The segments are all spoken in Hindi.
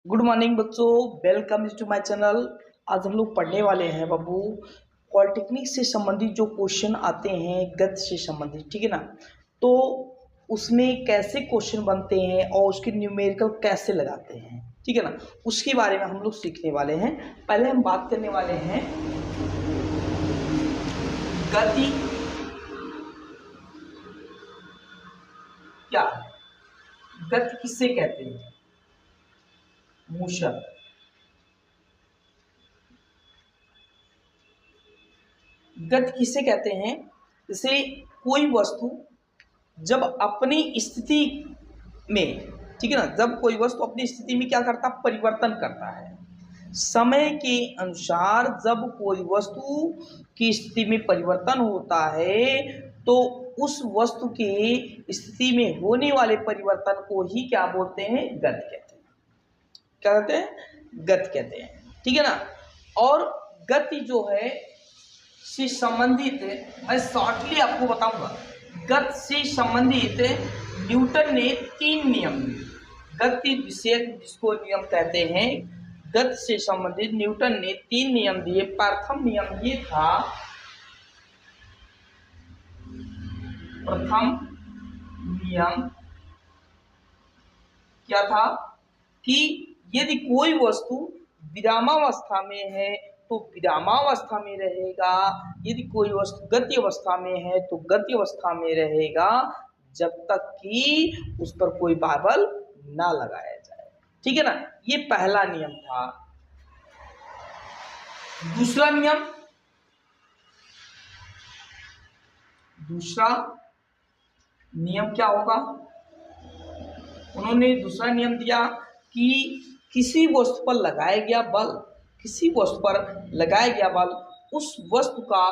गुड मॉर्निंग बच्चों, वेलकम टू माय चैनल। आज हम लोग पढ़ने वाले हैं बाबू पॉलिटेक्निक से संबंधित जो क्वेश्चन आते हैं गद्य से संबंधित, ठीक है ना। तो उसमें कैसे क्वेश्चन बनते हैं और उसके न्यूमेरिकल कैसे लगाते हैं, ठीक है ना, उसके बारे में हम लोग सीखने वाले हैं। पहले हम बात करने वाले हैं गति क्या है। गति किससे कहते हैं? मोशन। गति किसे कहते हैं? जैसे कोई वस्तु जब अपनी स्थिति में, ठीक है ना, जब कोई वस्तु अपनी स्थिति में क्या करता, परिवर्तन करता है। समय के अनुसार जब कोई वस्तु की स्थिति में परिवर्तन होता है तो उस वस्तु की स्थिति में होने वाले परिवर्तन को ही क्या बोलते हैं? गति कहते हैं। क्या कहते हैं? गति कहते हैं, ठीक है ना। और गति जो है से संबंधित, मैं शॉर्टली आपको बताऊंगा, गति से संबंधित न्यूटन ने 3 नियम दिए। गति विषयक जिसको नियम कहते हैं, गति से संबंधित न्यूटन ने 3 नियम दिए। प्रथम नियम ये था, प्रथम नियम क्या था कि यदि कोई वस्तु विरामावस्था में है तो विरामावस्था में रहेगा, यदि कोई वस्तु गति अवस्था में है तो गति अवस्था में रहेगा, जब तक कि उस पर कोई बाबल ना लगाया जाए, ठीक है ना। ये पहला नियम था। दूसरा नियम क्या होगा? उन्होंने दूसरा नियम दिया कि किसी वस्तु पर लगाया गया बल, किसी वस्तु पर लगाया गया बल उस वस्तु का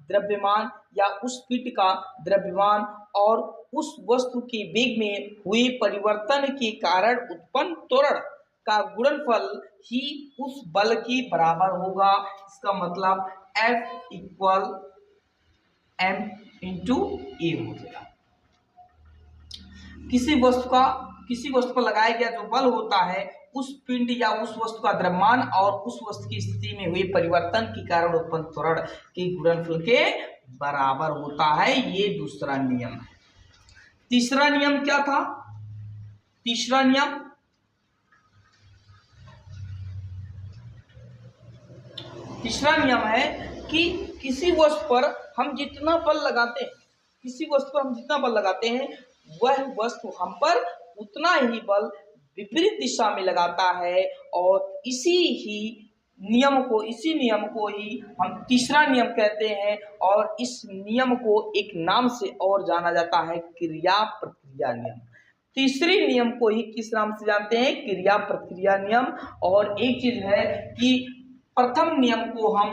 द्रव्यमान या उस पिंड का द्रव्यमान और उस वस्तु के वेग में हुए परिवर्तन के कारण उत्पन्न त्वरण का गुणनफल ही उस बल के बराबर होगा। इसका मतलब F इक्वल m इंटू ए हो जाएगा। किसी वस्तु पर लगाया गया जो बल होता है उस पिंड या उस वस्तु का द्रव्यमान और उस वस्तु की स्थिति में हुए परिवर्तन के कारण उत्पन्न त्वरण के गुणनफल के बराबर होता है। ये दूसरा नियम है। तीसरा नियम क्या था? तीसरा नियम है कि किसी वस्तु पर हम जितना बल लगाते हैं, किसी वस्तु पर हम जितना बल लगाते हैं वह वस्तु हम पर उतना ही बल विपरीत दिशा में लगाता है। और इसी नियम को ही हम तीसरा नियम कहते हैं। और इस नियम को एक नाम से और जाना जाता है, क्रिया प्रतिक्रिया नियम। तीसरे नियम को ही किस नाम से जानते हैं? क्रिया प्रतिक्रिया नियम। और एक चीज है कि प्रथम नियम को हम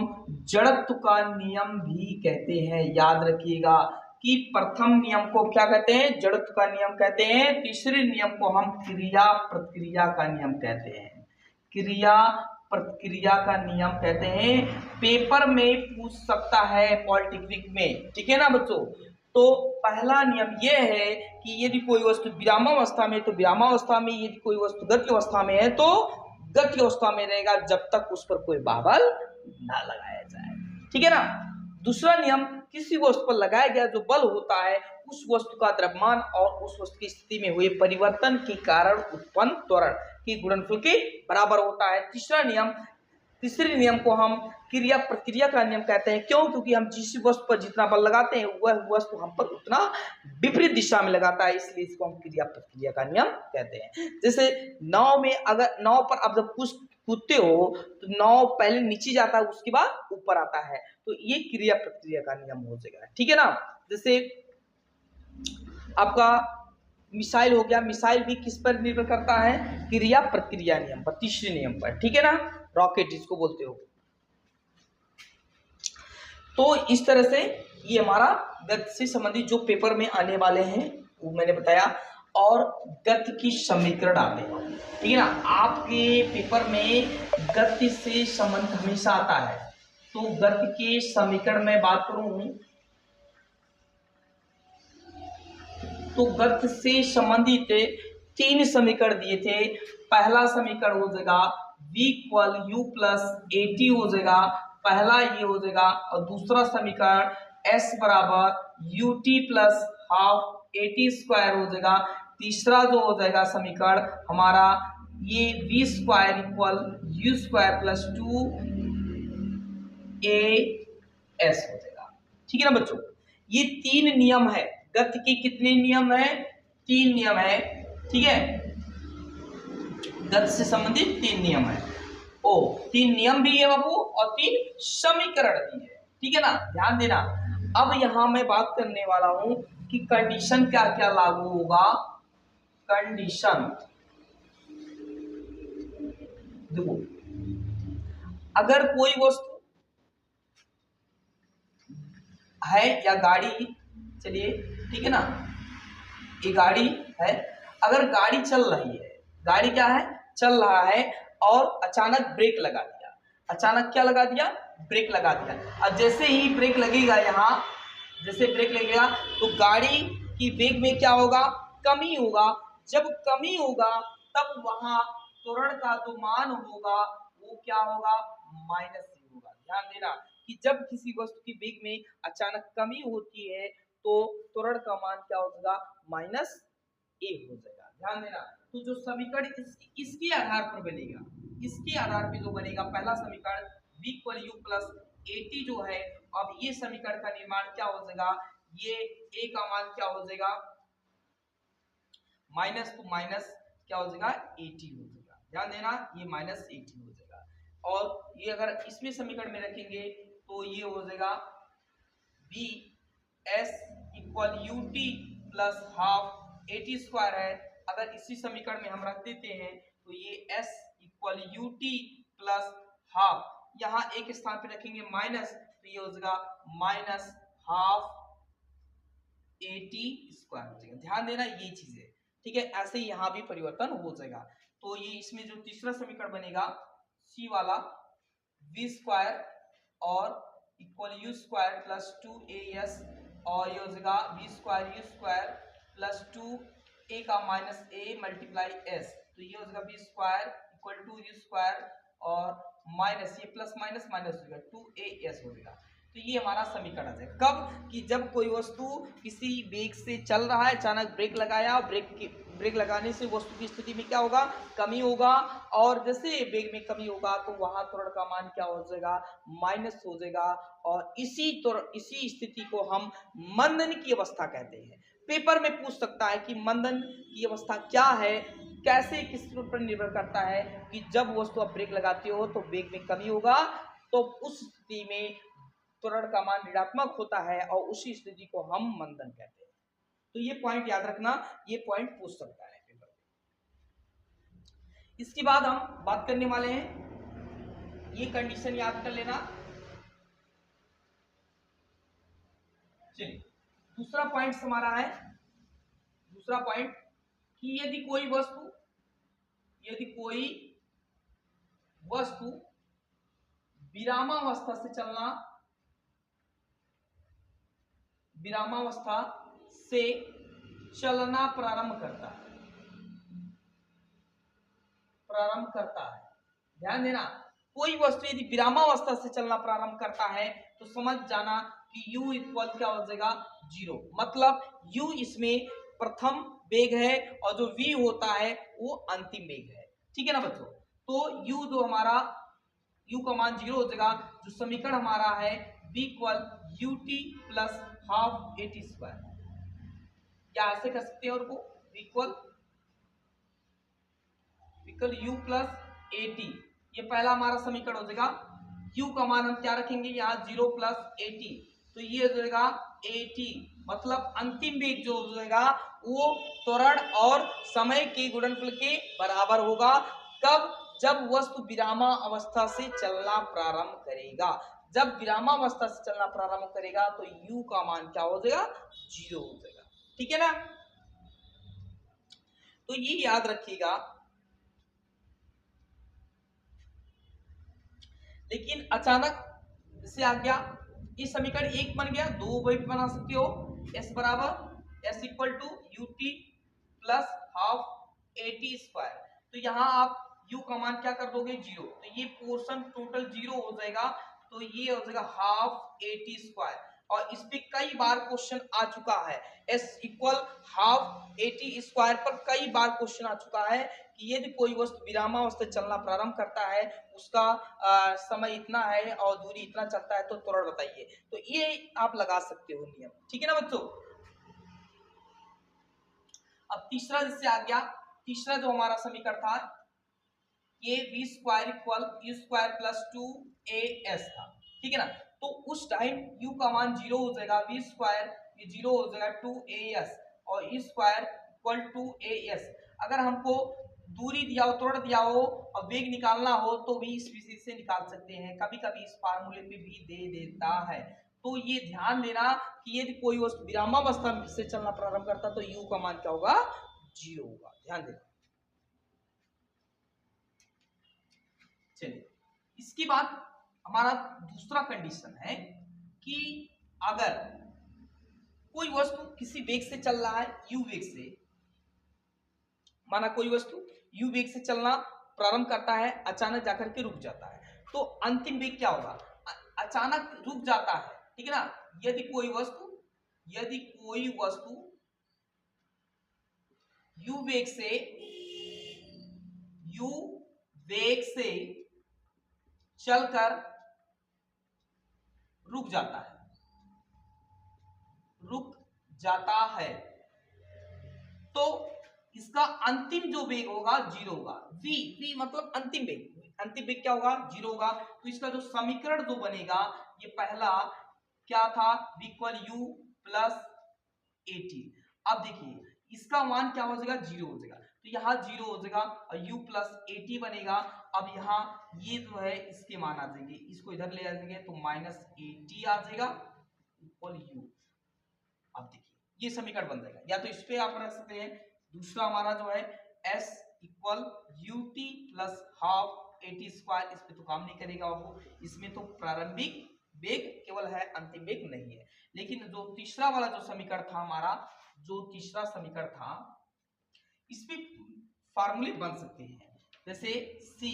जड़त्व का नियम भी कहते हैं। याद रखिएगा कि प्रथम नियम को क्या कहते हैं? जड़त्व का नियम कहते हैं। तीसरे नियम को हम क्रिया प्रतिक्रिया का नियम कहते हैं। क्रिया प्रतिक्रिया का नियम कहते हैं। पेपर में पूछ सकता है पॉलिटेक्निक में, ठीक है ना बच्चों। तो पहला नियम यह है कि यदि कोई वस्तु विरामावस्था में तो विरामावस्था में, यदि कोई वस्तु गति अवस्था में है तो गति अवस्था में रहेगा, जब तक उस पर कोई बाबल ना लगाया जाए, ठीक है ना। दूसरा नियम, किसी वस्तु पर लगाया गया जो बल होता है उस वस्तु का द्रव्यमान और उस वस्तु की स्थिति में हुए परिवर्तन के कारण उत्पन्न त्वरण के गुणनफल के बराबर होता है। तीसरे नियम को हम क्रिया प्रतिक्रिया का नियम कहते हैं। क्यों? क्योंकि हम जिस वस्तु पर जितना बल लगाते हैं वह वस्तु हम पर उतना विपरीत दिशा में लगाता है, इसलिए इसको हम क्रिया प्रतिक्रिया का नियम कहते हैं। जैसे नाव में, अगर नाव पर आप जब कूदते हो तो नाव पहले नीचे जाता है उसके बाद ऊपर आता है, तो ये क्रिया प्रतिक्रिया का नियम हो जाएगा, ठीक है ना। जैसे आपका मिसाइल हो गया, मिसाइल भी किस पर निर्भर करता है? क्रिया प्रतिक्रिया नियम पर, तीसरे नियम पर, ठीक है ना। रॉकेट जिसको बोलते हो। तो इस तरह से ये हमारा गति से संबंधित जो पेपर में आने वाले हैं वो मैंने बताया। और गति की समीकरण आते हैं, ठीक है ना। आपके पेपर में गति से संबंध हमेशा आता है। तो गति के समीकरण में बात करूं तो गति से संबंधित तीन समीकरण दिए थे। पहला समीकरण हो जाएगा v equal u plus eighty हो जाएगा, पहला ये हो जाएगा। और दूसरा समीकरण s बराबर ut plus half eighty square हो जाएगा। तीसरा जो हो जाएगा समीकरण हमारा ये v square equal u square plus 2as हो जाएगा। ठीक है ना बच्चों, ये तीन नियम है। गति के कितने नियम है? तीन नियम है। ठीक है, गति से संबंधित तीन नियम है। ओ, तीन नियम भी है बाबू और तीन समीकरण भी है। ठीक है ना, ध्यान देना। अब यहां मैं बात करने वाला हूं कि कंडीशन क्या क्या लागू होगा। कंडीशन देखो, अगर कोई वस्तु है या गाड़ी, चलिए ठीक है ना, ये गाड़ी है। अगर गाड़ी चल रही है, गाड़ी क्या है? चल रहा है और अचानक ब्रेक लगा दिया। अचानक क्या लगा दिया? ब्रेक लगा दिया। और जैसे ही ब्रेक लगेगा, यहाँ जैसे ब्रेक लगेगा तो गाड़ी की वेग में क्या होगा? कमी होगा। जब कमी होगा तब वहां त्वरण का जो मान होगा वो क्या होगा? माइनस ही होगा। ध्यान देना कि जब किसी वस्तु की वेग में अचानक कमी होती है तो त्वरण का मान क्या हो जाएगा? माइनस ए हो जाएगा। ध्यान देना। तो जो समीकरण इसके आधार पर बनेगा, इसके आधार पे जो बनेगा पहला समीकरण v equal u plus eighty जो है, अब ये समीकरण का निर्माण क्या हो जाएगा? ये a का मान क्या हो जाएगा? माइनस टू माइनस क्या हो जाएगा? 80 हो जाएगा। ध्यान देना, ये माइनस 80 हो जाएगा। और ये अगर इसमें समीकरण में रखेंगे तो ये हो जाएगा b s equal you t plus half 80 square है। अगर इसी समीकरण में हम रख देते हैं तो ये s equal you t plus half, यहाँ एक स्थान पे रखेंगे माइनस, तो ये हो जाएगा माइनस हाफ 80 स्क्वायर हो जाएगा। ध्यान देना ये चीज है। ठीक है, ऐसे ही यहाँ भी परिवर्तन हो जाएगा। तो ये इसमें जो तीसरा समीकरण बनेगा सी वाला v स्क्वायर और equal you square plus 2as, और ये हो जाएगा v square you square plus 2a का माइनस a मल्टीप्लाई s, तो ये हो जाएगा v square equal to u square और माइनस ये प्लस माइनस माइनस हो जाएगा 2as हो जाएगा। तो ये हमारा समीकरण है। कब? कि जब कोई वस्तु किसी वेग से चल रहा है, अचानक ब्रेक लगाया और ब्रेक लगाने से वस्तु की स्थिति में क्या होगा? कमी होगा। और जैसे वेग में कमी होगा तो वहां त्वरण का मान क्या हो जाएगा? माइनस हो जाएगा। और इसी स्थिति को हम मंदन की अवस्था कहते हैं। पेपर में पूछ सकता है कि मंदन की अवस्था क्या है, कैसे, किस पर निर्भर करता है कि जब वस्तु आप ब्रेक लगाते हो तो वेग में कमी होगा, तो उस स्थिति में त्वरण का मान ऋणात्मक होता है और उसी स्थिति को हम मंदन कहते हैं। तो ये पॉइंट याद रखना, ये पॉइंट पूछ सकता है पेपर में। इसके बाद हम बात करने वाले हैं, ये कंडीशन याद कर लेना। चलिए, दूसरा पॉइंट हमारा है, दूसरा पॉइंट कि यदि कोई वस्तु विरामावस्था से चलना प्रारंभ करता है। ध्यान देना, कोई वस्तु यदि विरामावस्था से चलना प्रारंभ करता है तो समझ जाना कि u इक्वल क्या हो जाएगा? 0। मतलब u इसमें प्रथम वेग है और जो v होता है वो अंतिम वेग है। ठीक है ना बच्चों? तो u जो हमारा u का मान 0 हो जाएगा। जो समीकरण हमारा है v equal you t plus half 80 square, क्या ऐसे कर सकते हैं? और को इक्वल u प्लस 80, ये पहला हमारा समीकरण हो जाएगा। u का मान हम क्या रखेंगे? यहाँ 0 प्लस 80, तो ये हो जाएगा 80। मतलब अंतिम वेग जो हो जाएगा वो त्वरण और समय के गुणनफल के बराबर होगा। कब? जब वस्तु विरामावस्था से चलना प्रारंभ करेगा। जब विरामावस्था से चलना प्रारंभ करेगा तो u का मान क्या हो जाएगा? 0 हो जाएगा। ठीक है ना? तो ये याद रखिएगा। लेकिन अचानक जैसे आ गया, ये समीकरण 1 बन गया, 2 भी बना सकते हो। s बराबर s equal to u t plus half 80 square, तो यहाँ आप u का मान क्या कर दोगे 0, तो ये पोर्शन टोटल 0 हो जाएगा, तो ये हो जाएगा हाफ 80 स्क्वायर। और इस पे कई बार क्वेश्चन आ चुका है, s इक्वल हाफ 80 स्क्वायर पर कई बार क्वेश्चन आ चुका है कि यदि कोई वस्तु विरामावस्था चलना प्रारंभ करता है, उसका समय इतना है और दूरी इतना चलता है, तो त्वरण बताइए। तो ये आप लगा सकते हो नियम, ठीक है ना बच्चों। अब तीसरा जिससे आ गया, तीसरा जो हमारा समीकरण था ये v square equal u square plus 2as था, ठीक है ना। तो उस टाइम u का मान 0 हो जाएगा, v स्क्वायर ये 0 हो जाएगा 2as और e स्क्वायर इक्वल 2as। अगर हमको दूरी दिया हो, त्वरण दिया हो और वेग निकालना हो तो भी इस विधि से निकाल सकते हैं, कभी कभी इस फार्मूले में भी दे देता है। तो ये ध्यान देना कि यदि कोई वस्तु विरामावस्था से चलना प्रारंभ करता तो u का मान क्या होगा 0 होगा, ध्यान देना। चलिए इसके बाद हमारा दूसरा कंडीशन है कि अगर कोई वस्तु किसी वेग से चल रहा है, u वेग से, माना कोई वस्तु u वेग से चलना प्रारंभ करता है, अचानक जाकर के रुक जाता है, तो अंतिम वेग क्या होगा, अचानक रुक जाता है, ठीक है ना। यदि कोई वस्तु u वेग से चलकर रुक जाता है तो इसका अंतिम जो वेग होगा 0 होगा। v मतलब अंतिम वेग क्या होगा 0 होगा। तो इसका जो समीकरण जो बनेगा, ये पहला क्या था, v इक्वल u प्लस 80। अब देखिए इसका मान क्या हो जाएगा 0 हो जाएगा, तो यहाँ 0 हो जाएगा और u प्लस 80 बनेगा। अब यहाँ ये जो है इसके मान आ जाएंगे, इसको इधर ले जाएंगे तो माइनस 80 आ जाएगा इक्वल u। अब देखिए ये समीकरण बन जाएगा, या तो इस पे आप रख सकते हैं। दूसरा हमारा जो है s equal ut plus half 80 square, इस पे तो काम नहीं करेगा आपको, इसमें तो प्रारंभिक वेग केवल है, अंतिम वेग नहीं है। लेकिन जो तीसरा वाला जो समीकरण था हमारा, जो तीसरा समीकरण था, इसमें फार्मूले बन सकते हैं, जैसे c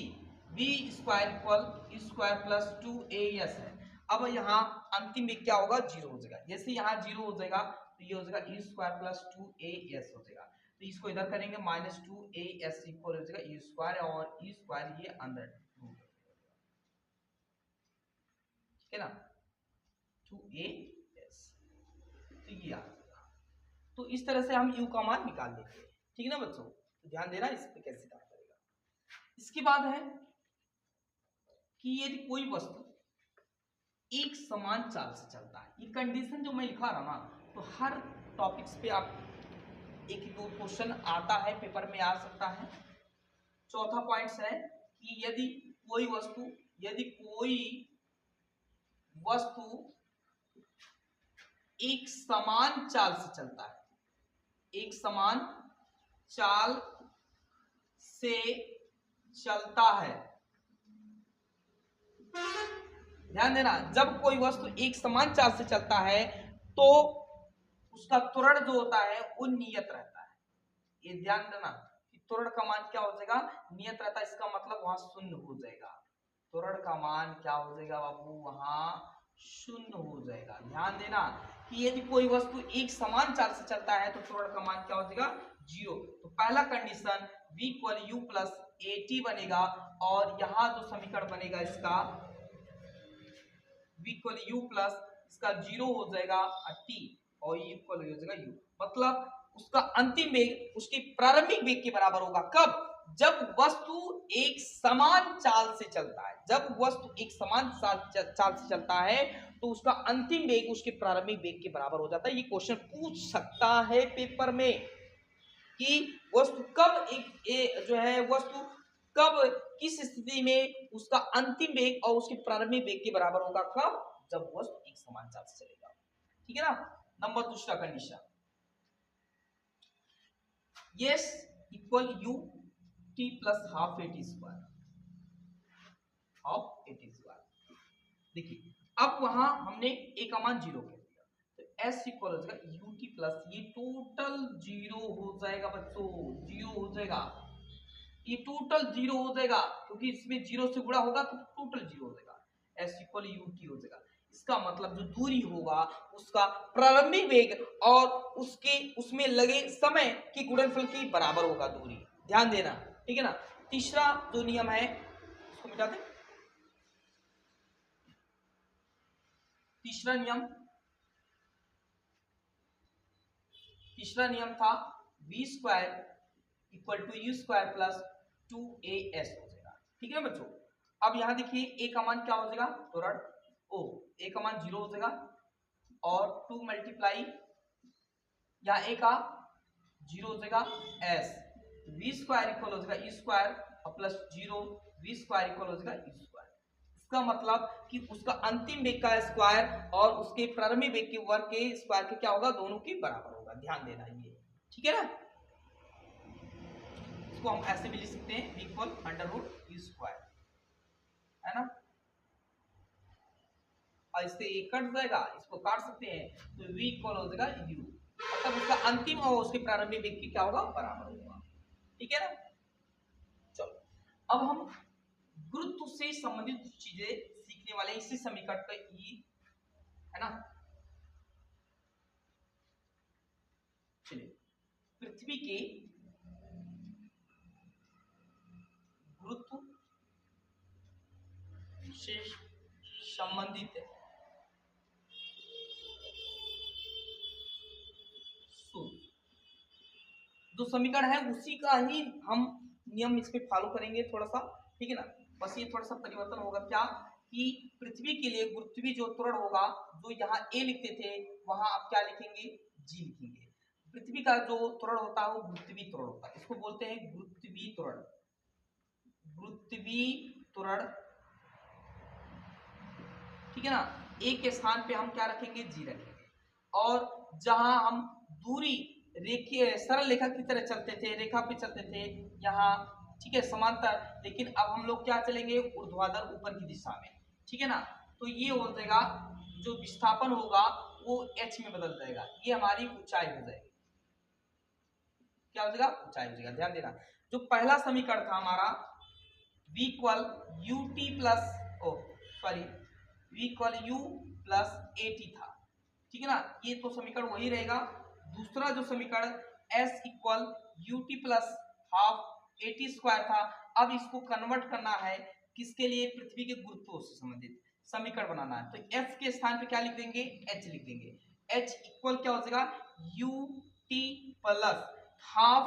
v square equal e square plus 2as है। अब यहाँ अंतिम वेग क्या होगा 0 हो जाएगा, जैसे यहाँ 0 हो जाएगा तो ये हो जाएगा e स्क्वायर प्लस 2as हो जाएगा, तो इसको इधर करेंगे माइनस 2as इक्वल हो जाएगा e स्क्वायर, और e स्क्वायर ये अंदर ठीक है ना 2as, तो ये आ जाएगा। तो इस तरह से हम u का मान निकाल लेते हैं, ठीक है ना बच्चों। तो ध्यान देना इस पे कैसे काम करेगा। इसके बाद है कि यदि कोई वस्तु एक समान चाल से चलता है, ये कंडीशन जो मैं लिखा रहा ना, तो हर टॉपिक्स पे आप एक दो क्वेश्चन आता है, पेपर में आ सकता है। चौथा पॉइंट है कि यदि कोई वस्तु एक समान चाल से चलता है, एक समान चाल से चलता है, ध्यान देना, जब कोई वस्तु एक समान चाल से चलता है तो उसका त्वरण जो होता है वो नियत रहता है। ये ध्यान देना कि त्वरण का मान क्या हो जाएगा नियत रहता है, इसका मतलब वहां शून्य हो जाएगा। त्वरण का मान क्या हो जाएगा बाबू, वहां शून्य हो जाएगा। ध्यान देना कि यदि कोई वस्तु एक समान चाल से चलता है तो त्वरण का मान क्या हो जाएगा 0। तो पहला condition v equal u plus 80 बनेगा, और यहाँ जो समीकरण बनेगा इसका v इक्वल u प्लस इसका 0 हो जाएगा t, और e इक्वल हो जाएगा u, मतलब उसका अंतिम वेग उसके प्रारंभिक वेग के बराबर होगा। कब, जब वस्तु एक समान चाल से चलता है। जब वस्तु एक समान चाल से चलता है तो उसका अंतिम वेग उसके प्रारंभिक वेग के बराबर हो जाता है। ये क्वेश्चन पूछ सकता है पेपर में कि वस्तु कब वस्तु कब किस स्थिति में उसका अंतिम वेग और उसके प्रारंभिक वेग के बराबर होगा, कब, जब वस्तु एक समान चाल से चलेगा, ठीक है ना। नंबर दूसरा condition, yes equal u t plus half 80 square, half 80 square. देखिए अब वहां हमने a का मान 0 कर दिया, तो एस इक्वल हो जाएगा यू टी प्लस, ये टोटल जीरो हो जाएगा बच्चों, जीरो हो जाएगा, ये टोटल जीरो हो जाएगा क्योंकि इसमें जीरो से गुणा होगा तो टोटल जीरो हो जाएगा, एस इक्वल यू टी हो जाएगा। इसका मतलब जो दूरी होगा उसका प्रारंभिक वेग और उसके उसमें लगे समय के गुणनफल के बराबर होगा दूरी, ध्यान देना, ठीक है ना। तीसरा जो नियम है उसको मिटा दें। तीसरा नियम था v square equal to u square plus 2as हो जाएगा, ठीक है ना बच्चों। अब यहां देखिए a का मान क्या हो जाएगा, त्वरण ओ a का मान 0 हो जाएगा और 2 मल्टीप्लाई या a का 0 हो जाएगा s, v स्क्वायर इक्वल हो जाएगा e square plus 0 v square equal हो जाएगा e स्क्वायर। इसका मतलब कि उसका अंतिम वेग का स्क्वायर और उसके प्रारंभिक वेग के वर्ग के स्क्वायर के क्या होगा, दोनों के बराबर होगा, ध्यान देना ये, ठीक है ना। इसको हम ऐसे भी लिख सकते हैं v equal under root u square, है ना, और इससे ये कट जाएगा, इसको काट सकते हैं तो v इक्वल हो जाएगा u, मतलब उसका अंतिम और उसके प्रारंभिक वेग की क्या होगा, बराबर होगा, ठीक है ना। चलो अब हम गुरुत्व से संबंधित चीजें सीखने वाले, इसी समीकरण का ई, है ना। चलिए, पृथ्वी के गुरुत्व से संबंधित जो समीकरण है उसी का ही हम नियम इसमें फॉलो करेंगे थोड़ा सा, ठीक है ना। बस ये थोड़ा सा परिवर्तन होगा क्या कि पृथ्वी के लिए गुरुत्वीय जो त्वरण होगा, जो यहाँ a लिखते थे वहां आप क्या लिखेंगे, g लिखेंगे। पृथ्वी का जो त्वरण होता है वो गुरुत्वीय त्वरण होता है, इसको बोलते हैं गुरुत्वीय त्वरण, गुरुत्वीय त्वरण, ठीक है ना। a के स्थान पे हम क्या रखेंगे, g रखेंगे। और जहां हम दूरी रेखीय सरल रेखा की तरह चलते थे, रेखा पे चलते थे यहाँ, ठीक है, समांतर, लेकिन अब हम लोग क्या चलेंगे, ऊर्ध्वाधर ऊपर की दिशा में, ठीक है ना। तो ये हो जाएगा, जो विस्थापन होगा वो h में बदल जाएगा, ये हमारी ऊंचाई हो जाएगी, क्या हो जाएगा, ऊंचाई हो जाएगा, ध्यान देना। जो पहला समीकरण था हमारा v equal you t plus v equal u plus at था, ठीक है ना, ये तो समीकरण वही रहेगा। दूसरा जो समीकरण s equal you t plus half eighty square था, अब इसको कन्वर्ट करना है किसके लिए, पृथ्वी के गुरुत्व से संबंधित समीकरण बनाना है, तो s के स्थान पे क्या लिख देंगे, h लिख देंगे। h इक्वल क्या हो जाएगा, you t plus half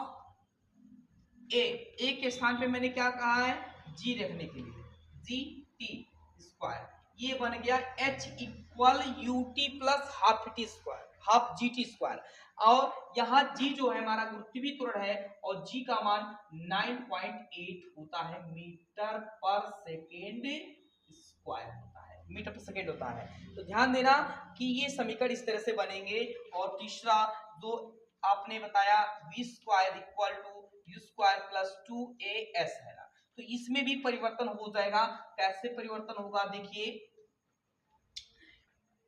a के स्थान पे मैंने क्या कहा है, g रखने के लिए, जी टी स्क्वायर, ये बन गया h equal you t plus half T square, half G T square. और यहाँ g जो है हमारा गुरुत्वीय त्वरण है और g का मान 9.8 होता है मीटर पर सेकेंड स्क्वायर होता है, मीटर पर सेकेंड होता है। तो ध्यान देना कि ये समीकरण इस तरह से बनेंगे। और तीसरा जो आपने बताया v square equal to u square plus 2as है ना, तो इसमें भी परिवर्तन हो जाएगा। कैसे परिवर्तन होगा, देखिए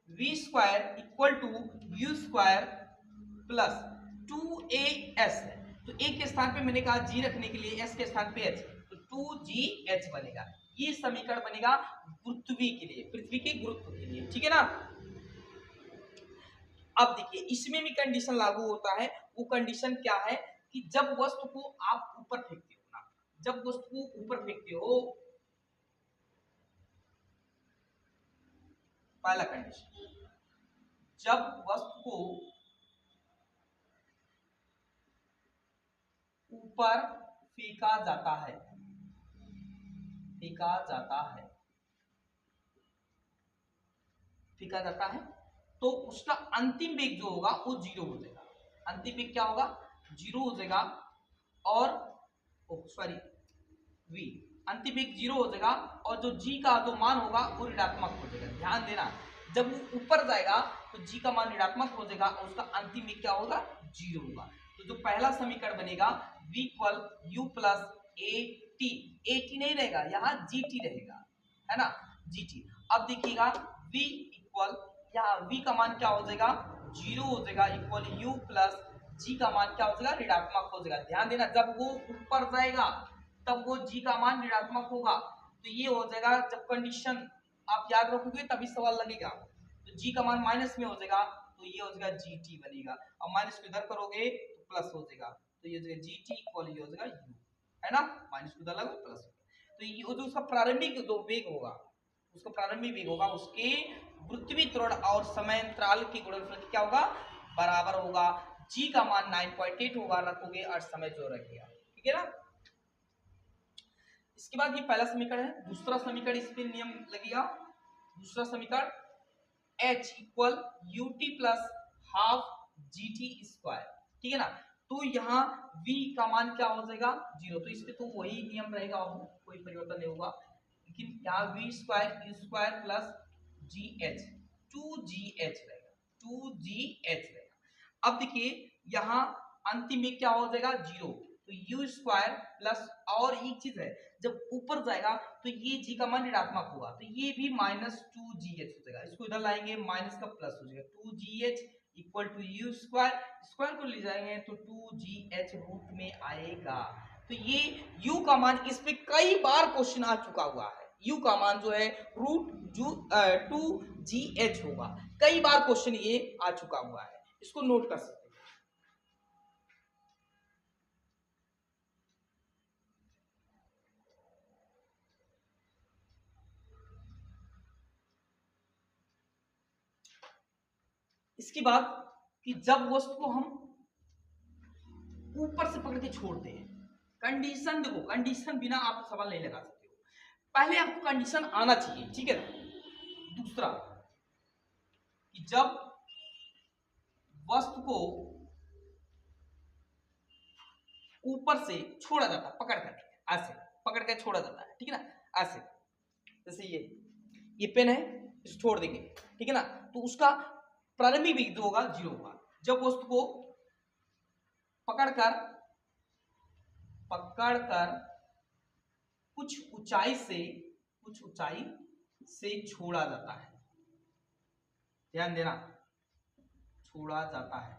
v square equal to u square plus 2as है, तो a के स्थान पे मैंने कहा g रखने के लिए, s के स्थान पे h, तो 2gh बनेगा। ये समीकरण बनेगा गुरुत्वीय के लिए, पृथ्वी के गुरुत्व के लिए, ठीक है ना। अब देखिए इसमें भी कंडीशन लागू होता है, वो कंडीशन क्या है कि जब वस्तु को आप ऊपर फेंकते हो ना, जब वस्तु को ऊपर फेंकते हो, पहला कंडीशन, जब वस्तु को ऊपर फेंका जाता है, फेंका जाता है, फेंका जाता है, तो उसका अंतिम वेग जो होगा वो 0 हो जाएगा, अंतिम वेग क्या होगा, 0 हो जाएगा। और सॉरी v, अंतिम वेग 0 हो जाएगा और जो g का जो मान होगा वो ऋणात्मक हो जाएगा। ध्यान देना, जब वो ऊपर जाएगा तो g का मान ऋणात्मक हो जाएगा और उसका अंतिम वेग क्या होगा, 0 होगा। तो जो पहला समीकरण बनेगा v equal u plus at नहीं रहेगा, यहाँ gt रहेगा, है ना, gt। अब देखिएगा v इक्वल यहाँ v का मान क्या हो जाएगा, 0 हो जाएगा, इक्वल u प्लस g का मान क्या हो जाएगा, ऋणात्मक हो जाएगा। ध्यान देना, जब वो ऊपर जाएगा तब वो g का मान ऋणात्मक होगा। तो ये हो जाएगा, जब कंडीशन आप याद रखोगे तभी सवाल लगेगा। तो g का मान माइनस में हो जाएगा, तो ये हो जाएगा gt बनेगा। अब माइनस को इधर करोगे तो प्लस हो जाएगा, तो ये हो जाएगा gt इक्वल ये हो जाएगा u, है ना, माइनस को इधर लगाओ प्लस। तो ये जो उसका प्रारंभिक जो वेग होगा, उसका प्रारंभिक वेग होगा, उसके पृथ्वी त्वरण और समयांतराल के गुणनफल क्या होगा, बराबर होगा। g का मान 9.8 होगा, रखोगे और समय जो रखेगा, ठीक है ना। इसके बाद ये पहला समीकरण है। दूसरा समीकरण, इस पे नियम लगेगा। दूसरा समीकरण h equal ut plus half gt square, ठीक है ना। तो यहाँ v का मान क्या हो जाएगा, 0। तो इस पे तो वही नियम रहेगा, कोई परिवर्तन नहीं होगा। लेकिन यहाँ v square u square plus gh 2gh रहेगा, 2gh रहेगा। अब देखिए यहाँ अंतिम में क्या हो जाएगा, 0। तो u स्क्वायर प्लस, और एक चीज है, जब ऊपर जाएगा तो ये g का मान ऋणात्मक होगा, तो ये भी माइनस 2gh हो जाएगा। इसको इधर लाएंगे, माइनस का प्लस हो जाएगा, 2gh equal to u square, square को ले जाएंगे तो 2gh रूट में आएगा। तो ये u का मान, इस पे कई बार क्वेश्चन आ चुका हुआ है। u का मान जो है रूट 2gh होगा, कई बार क्वेश्चन ये आ चुका हुआ है, इसको नोट कर सकते हैं। इसके बाद कि जब वस्तु को हम ऊपर से पकड़ के छोड़ते हैं, कंडीशन देखो, कंडीशन बिना आप सवाल नहीं लगा सकते हो, पहले आपको कंडीशन आना चाहिए, ठीक है ना। दूसरा कि जब वस्तु को ऊपर से छोड़ा जाता है, पकड़ करके ऐसे पकड़ के छोड़ा जाता है, ठीक है ना, ऐसे जैसे ये पेन है, इसे छोड़ देंगे, ठीक है ना, तो उसका प्रारंभिक वेग जो होगा 0 होगा। जब वस्तु को पकड़कर कुछ ऊंचाई से छोड़ा जाता है, ध्यान देना, छोड़ा जाता है।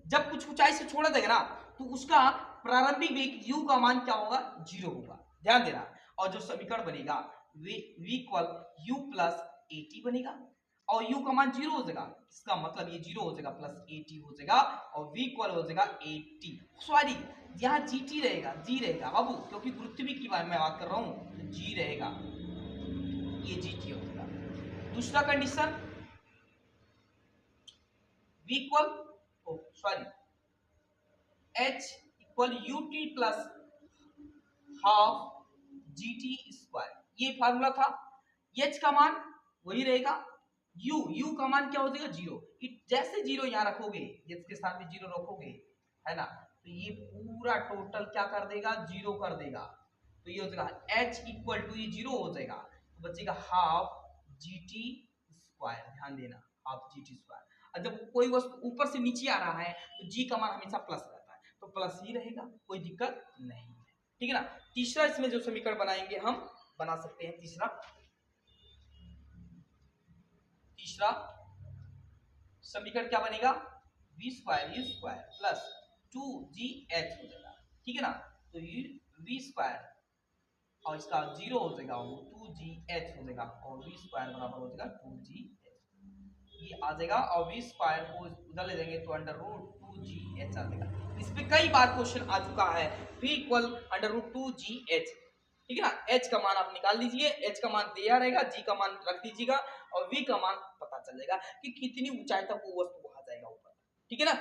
जब कुछ ऊंचाई से छोड़ा जाएगा ना, तो उसका प्रारंभिक वेग u का मान क्या होगा, 0 होगा, ध्यान देना। और जो समीकरण बनेगा v equal u plus at बनेगा, और u का मान 0 हो जाएगा, इसका मतलब ये 0 हो जाएगा प्लस at हो जाएगा, और v इक्वल हो जाएगा 80, सॉरी यहाँ gt रहेगा, g रहेगा बाबू, क्योंकि पृथ्वी की मैं बात कर रहा हूं, तो g रहेगा, ये gt हो जाएगा। दूसरा condition v equal sorry h equal ut plus half gt square, ये फार्मूला था। h का मान वही रहेगा, u का मान क्या हो जाएगा, 0। जैसे 0 यहाँ रखोगे, h के साथ में 0 रखोगे, है ना, तो ये पूरा टोटल क्या कर देगा, 0 कर देगा। तो ये हो जाएगा h इक्वल टू, ये 0 हो जाएगा, तो बचेगा हाफ gt स्क्वायर, ध्यान देना, हाफ gt स्क्वायर। और जब कोई वस्तु ऊपर से नीचे आ रहा है तो g का मान हमेशा प्लस रहता है, तो प्लस ही रहेगा, कोई दिक्कत नहीं है, ठीक है ना। तीसरा इसमें जो समीकरण बनाएंगे हम, बना सकते हैं तीसरा समीकरण क्या बनेगा, v square u square plus 2gh हो जाएगा, ठीक है ना। तो v स्क्वायर और इसका 0 हो जाएगा, 2gh हो जाएगा, और v स्क्वायर बराबर हो जाएगा 2gh, ये आ जाएगा, और v स्क्वायर को उधर ले जाएंगे तो अंडर रूट 2gh आ जाएगा। इस पे कई बार क्वेश्चन आ चुका है, v equal under root 2gh, ठीक है ना। h का मान आप निकाल दीजिए, h का मान दिया रहेगा, g का मान रख दीजिएगा, और v का मान पता चल जाएगा कि कितनी ऊंचाई तक वो वस्तु वहां जाएगा ऊपर, ठीक है ना।